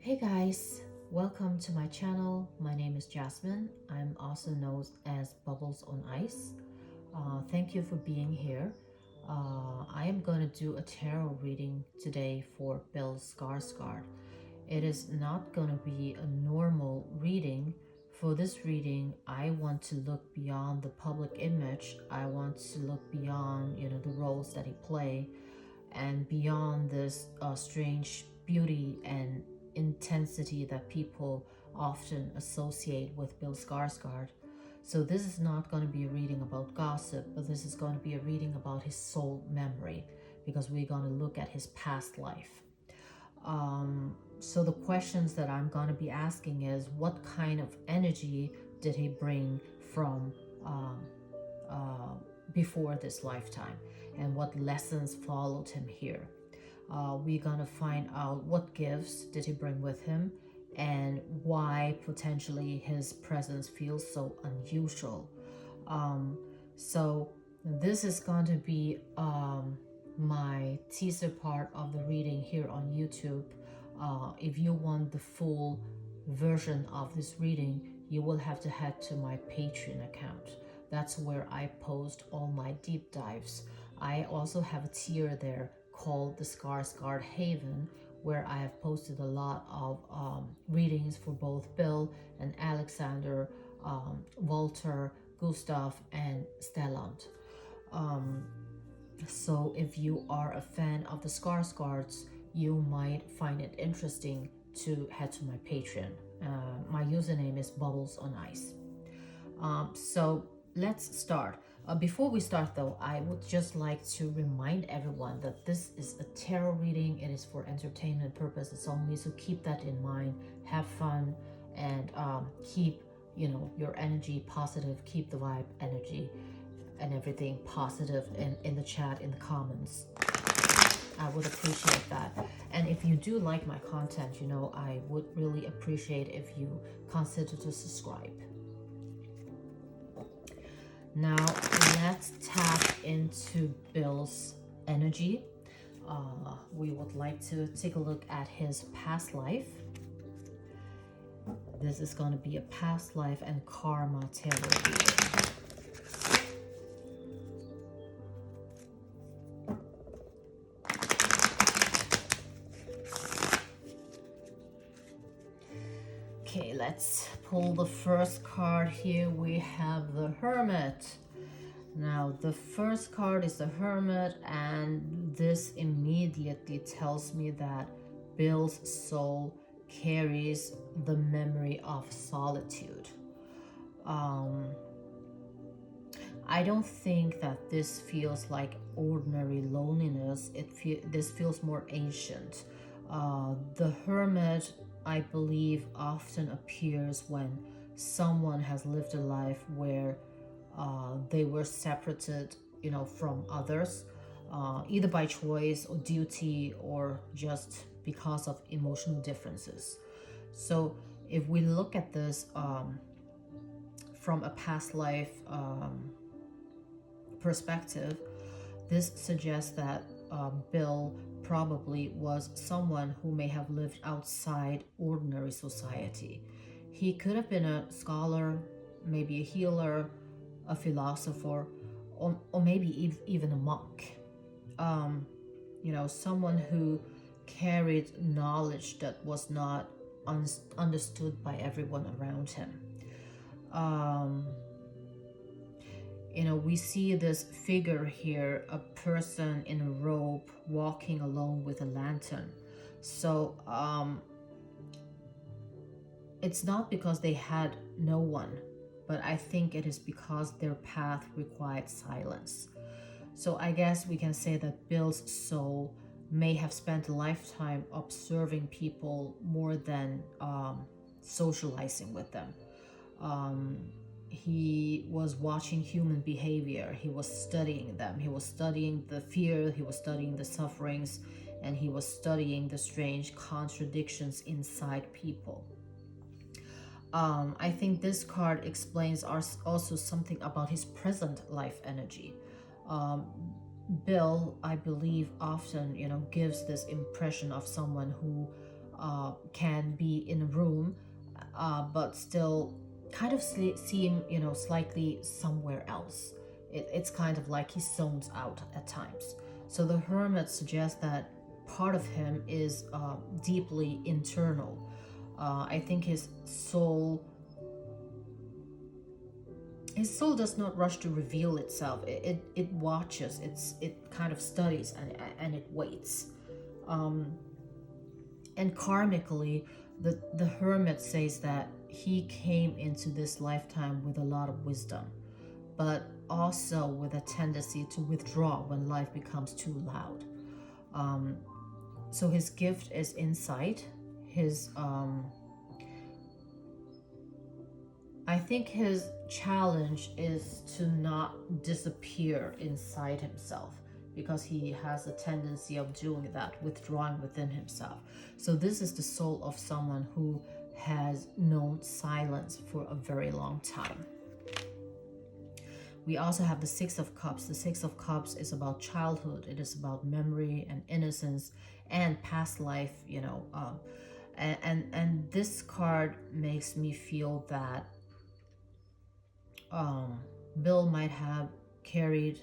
Hey guys, welcome to my channel. My name is Jasmine. I'm also known as Bubbles on Ice. Thank you for being here. I am going to do a tarot reading today for Bill Skarsgard. It is not going to be a normal reading. For this reading, I want to look beyond the public image. I want to look beyond, the roles that he play, and beyond this strange beauty and intensity that people often associate with Bill Skarsgård. So this is not going to be a reading about gossip, but this is going to be a reading about his soul memory, because we're going to look at his past life. So the questions that I'm going to be asking is, what kind of energy did he bring from before this lifetime, and what lessons followed him here? We're gonna find out what gifts did he bring with him, and why potentially his presence feels so unusual. So this is going to be my teaser part of the reading here on YouTube. If you want the full version of this reading, you will have to head to my Patreon account. That's where I post all my deep dives. I also have a tier there called the Skarsgård Haven, where I have posted a lot of readings for both Bill and Alexander, Walter, Gustav, and Stellant. So if you are a fan of the Skarsgårds, you might find it interesting to head to my Patreon. My username is Bubbles on Ice. So let's start. Before we start though, I would just like to remind everyone that this is a tarot reading. It is for entertainment purposes only, so keep that in mind. Have fun, and keep your energy positive. Keep the vibe, energy, and everything positive in the chat, in the comments. I would appreciate that. And if you do like my content, I would really appreciate if you consider to subscribe. Now let's tap into Bill's energy. We would like to take a look at his past life. This is going to be a past life and karma tarot reading. Okay, let's pull the first card here. We have the Hermit. Now, the first card is the Hermit, and this immediately tells me that Bill's soul carries the memory of solitude. I don't think that this feels like ordinary loneliness. This feels more ancient. The Hermit, I believe, often appears when someone has lived a life where they were separated, from others, either by choice or duty, or just because of emotional differences. So if we look at this from a past life perspective, this suggests that Bill probably was someone who may have lived outside ordinary society. He could have been a scholar, maybe a healer, a philosopher, or maybe even a monk. Someone who carried knowledge that was not understood by everyone around him. We see this figure here, a person in a robe walking alone with a lantern. So it's not because they had no one, but I think it is because their path required silence. So I guess we can say that Bill's soul may have spent a lifetime observing people more than socializing with them. He was watching human behavior. He was studying them. He was studying the fear. He was studying the sufferings, and he was studying the strange contradictions inside people. I think this card explains also something about his present life energy. Bill, I believe, often, gives this impression of someone who can be in a room, but still kind of seem, slightly somewhere else. It's kind of like he zones out at times. So the hermit suggests that part of him is deeply internal. I think his soul does not rush to reveal itself. It watches. It kind of studies, and it waits. And karmically, the hermit says that he came into this lifetime with a lot of wisdom, but also with a tendency to withdraw when life becomes too loud. So his gift is insight. His I think his challenge is to not disappear inside himself, because he has a tendency of doing that, withdrawing within himself. So this is the soul of someone who has known silence for a very long time. We also have the Six of Cups. The Six of Cups is about childhood. It is about memory and innocence and past life, and this card makes me feel that Bill might have carried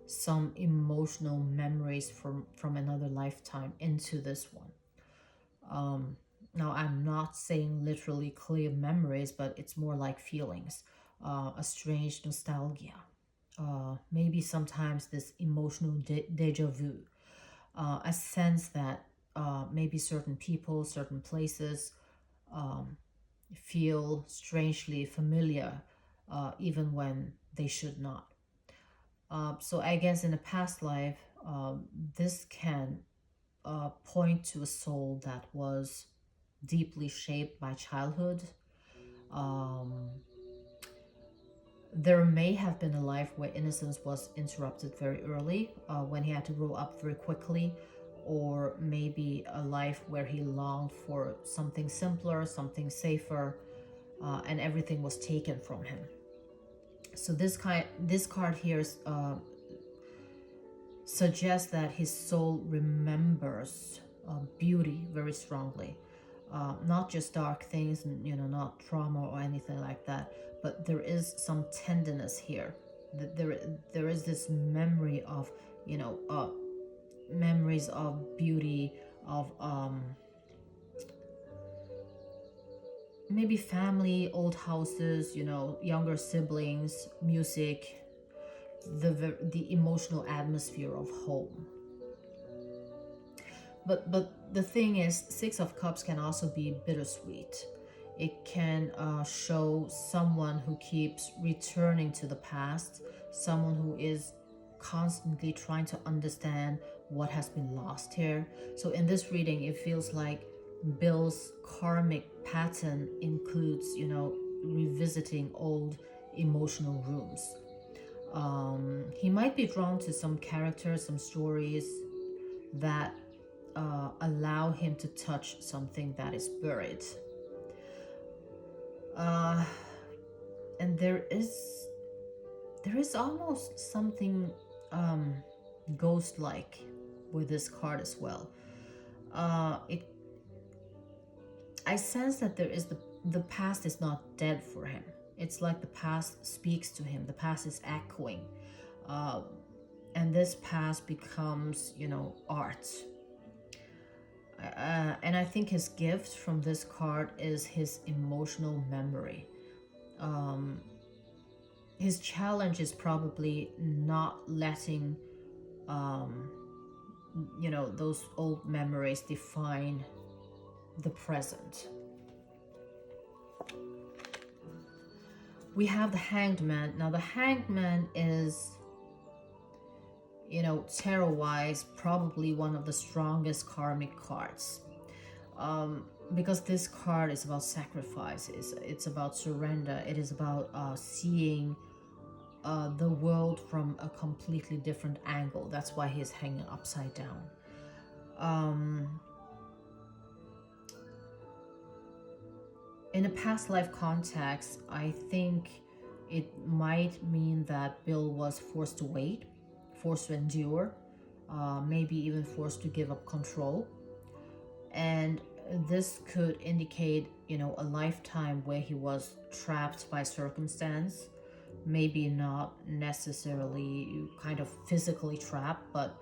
some emotional memories from another lifetime into this one. Now, I'm not saying literally clear memories, but it's more like feelings, a strange nostalgia, maybe sometimes this emotional deja vu, a sense that maybe certain people, certain places feel strangely familiar, even when they should not. So I guess in a past life, this can point to a soul that was deeply shaped by childhood. Um, there may have been a life where innocence was interrupted very early, when he had to grow up very quickly, or maybe a life where he longed for something simpler, something safer, and everything was taken from him. So this card here suggests that his soul remembers beauty very strongly, not just dark things, and not trauma or anything like that, but there is some tenderness here. There is this memory of memories of beauty, of maybe family, old houses, younger siblings, music, the emotional atmosphere of home. But the thing is, Six of Cups can also be bittersweet. It can show someone who keeps returning to the past, someone who is constantly trying to understand what has been lost here. So in this reading, it feels like Bill's karmic pattern includes, revisiting old emotional rooms. He might be drawn to some characters, some stories that allow him to touch something that is buried. And there is almost something ghost-like with this card as well. I sense that the past is not dead for him. It's like the past speaks to him. The past is echoing, and this past becomes, art. And I think his gift from this card is his emotional memory. His challenge is probably not letting, those old memories define the present. We have the Hanged Man. Now, the Hanged Man is, tarot-wise, probably one of the strongest karmic cards. Because this card is about sacrifice, it's about surrender, it is about seeing the world from a completely different angle. That's why he's hanging upside down. In a past life context, I think it might mean that Bill was forced to wait, forced to endure, maybe even forced to give up control. And this could indicate, a lifetime where he was trapped by circumstance. Maybe not necessarily kind of physically trapped, but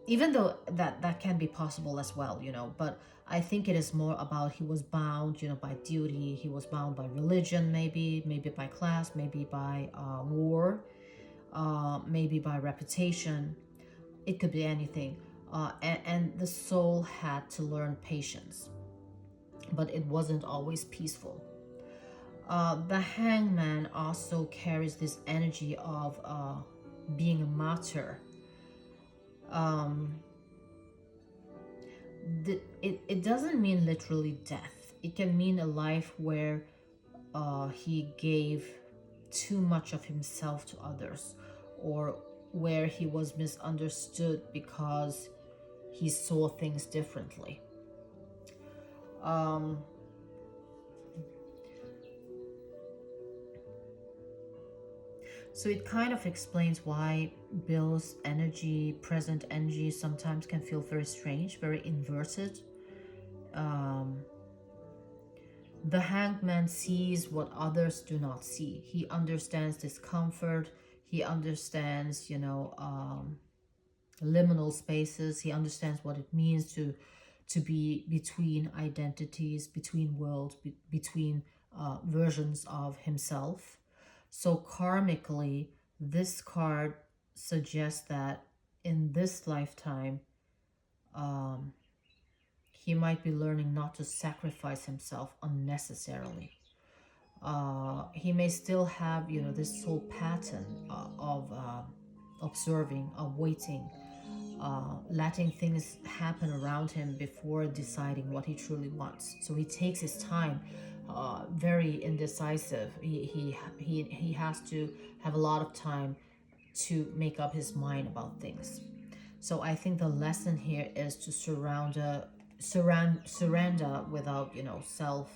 even though that can be possible as well, but I think it is more about he was bound, by duty. He was bound by religion, maybe by class, maybe by war, maybe by reputation. It could be anything. And the soul had to learn patience, but it wasn't always peaceful. The hangman also carries this energy of being a martyr. It doesn't mean literally death. It can mean a life where he gave too much of himself to others, or where he was misunderstood because he saw things differently. So it kind of explains why Bill's energy, present energy, sometimes can feel very strange, very inverted. The hanged man sees what others do not see. He understands discomfort. He understands, liminal spaces. He understands what it means to be between identities, between worlds, between versions of himself. So karmically, this card suggests that in this lifetime, he might be learning not to sacrifice himself unnecessarily. He may still have, this soul pattern of observing, of waiting, letting things happen around him before deciding what he truly wants. So he takes his time, very indecisive. He has to have a lot of time to make up his mind about things. So I think the lesson here is to surrender without, self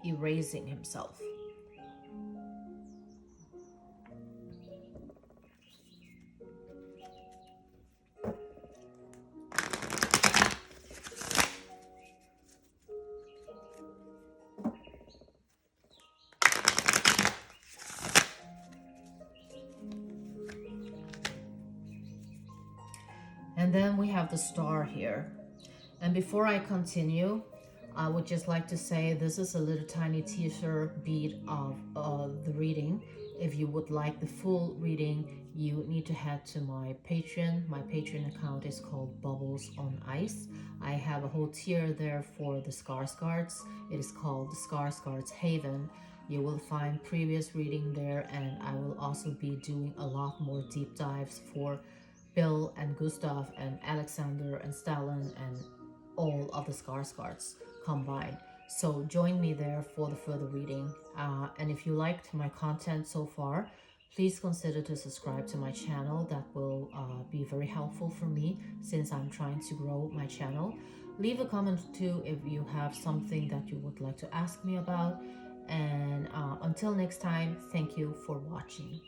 erasing himself. And then we have the star here. And before I continue, I would just like to say this is a little tiny teaser bead of the reading. If you would like the full reading, you need to head to my Patreon. My Patreon account is called Bubbles on Ice. I have a whole tier there for the Skarsgards. It is called the Skarsgard's Haven. You will find previous reading there, and I will also be doing a lot more deep dives for Bill and Gustav and Alexander and Stalin and all of the Skarsgards combined. So join me there for the further reading. And if you liked my content so far, please consider to subscribe to my channel. That will be very helpful for me since I'm trying to grow my channel. Leave a comment too if you have something that you would like to ask me about. And until next time, thank you for watching.